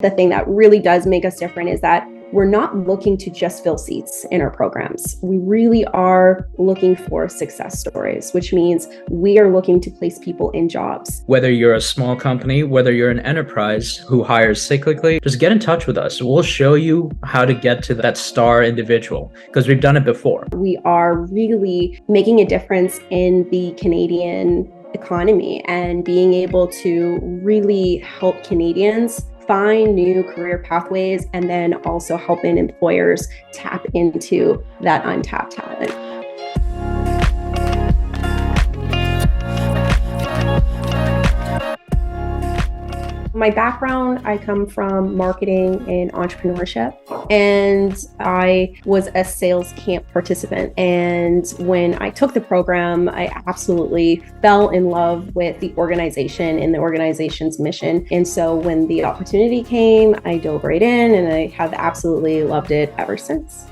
The thing that really does make us different is that we're not looking to just fill seats in our programs. We really are looking for success stories, which means we are looking to place people in jobs. Whether you're a small company, whether you're an enterprise who hires cyclically, just get in touch with us. We'll show you how to get to that star individual because we've done it before. We are really making a difference in the Canadian economy and being able to really help Canadians find new career pathways and then also helping employers tap into that untapped talent. My background, I come from marketing and entrepreneurship, and I was a sales camp participant. And when I took the program, I absolutely fell in love with the organization and the organization's mission. And so when the opportunity came, I dove right in, and I have absolutely loved it ever since.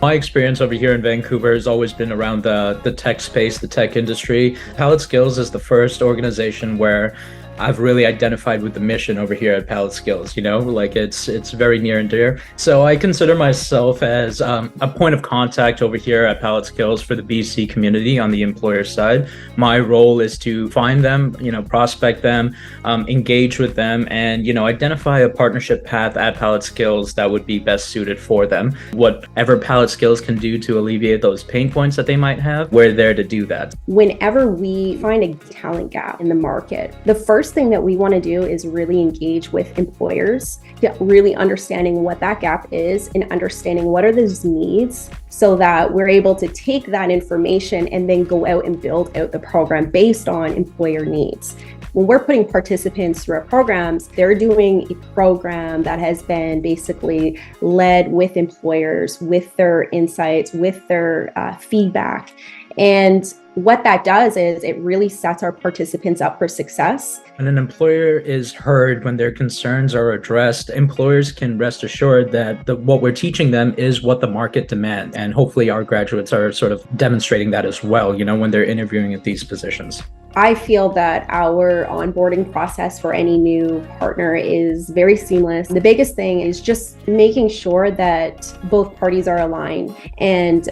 My experience over here in Vancouver has always been around the tech space, the tech industry. Pallet Skills is the first organization where I've really identified with the mission over here at Pallet Skills, it's very near and dear. So I consider myself as a point of contact over here at Pallet Skills for the BC community on the employer side. My role is to find them, prospect them, engage with them, and, identify a partnership path at Pallet Skills that would be best suited for them. Whatever Pallet Skills can do to alleviate those pain points that they might have, we're there to do that. Whenever we find a talent gap in the market, the first thing that we want to do is really engage with employers, really understanding what that gap is and understanding what are those needs so that we're able to take that information and then go out and build out the program based on employer needs. When we're putting participants through our programs, they're doing a program that has been basically led with employers, with their insights, with their feedback. And what that does is it really sets our participants up for success. When an employer is heard, when their concerns are addressed, employers can rest assured that what we're teaching them is what the market demands. And hopefully our graduates are sort of demonstrating that as well, when they're interviewing at these positions. I feel that our onboarding process for any new partner is very seamless. The biggest thing is just making sure that both parties are aligned and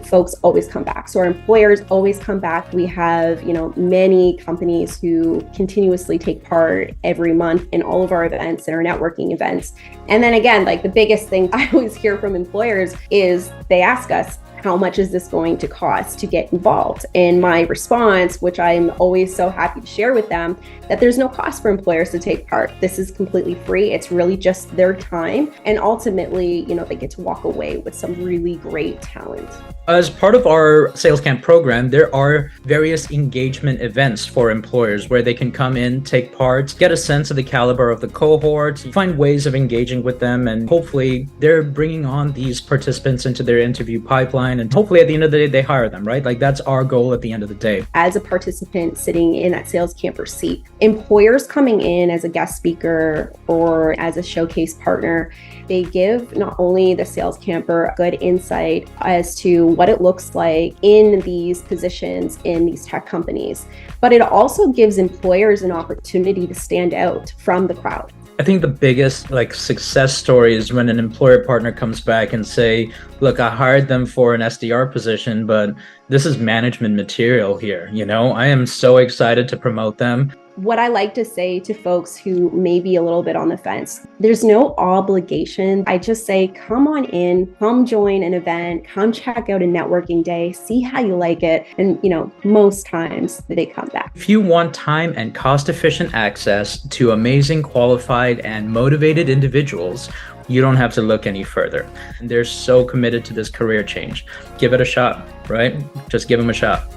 folks always come back. So our employers always come back. We have, many companies who continuously take part every month in all of our events and our networking events. And then again, the biggest thing I always hear from employers is they ask us, how much is this going to cost to get involved? And my response, which I'm always so happy to share with them, that there's no cost for employers to take part. This is completely free. It's really just their time. And ultimately, they get to walk away with some really great talent. As part of our sales camp program, there are various engagement events for employers where they can come in, take part, get a sense of the caliber of the cohort, find ways of engaging with them, and hopefully they're bringing on these participants into their interview pipeline, and hopefully at the end of the day, they hire them, right? That's our goal at the end of the day. As a participant sitting in that sales camper seat, employers coming in as a guest speaker or as a showcase partner, they give not only the sales camper good insight as to what it looks like in these positions in these tech companies, but it also gives employers an opportunity to stand out from the crowd. I think the biggest success story is when an employer partner comes back and say, look, I hired them for an SDR position, but this is management material here. I am so excited to promote them. What I like to say to folks who may be a little bit on the fence, there's no obligation. I just say, come on in, come join an event, come check out a networking day, see how you like it. And, most times they come back. If you want time and cost-efficient access to amazing, qualified, and motivated individuals, you don't have to look any further. They're so committed to this career change. Give it a shot, right? Just give them a shot.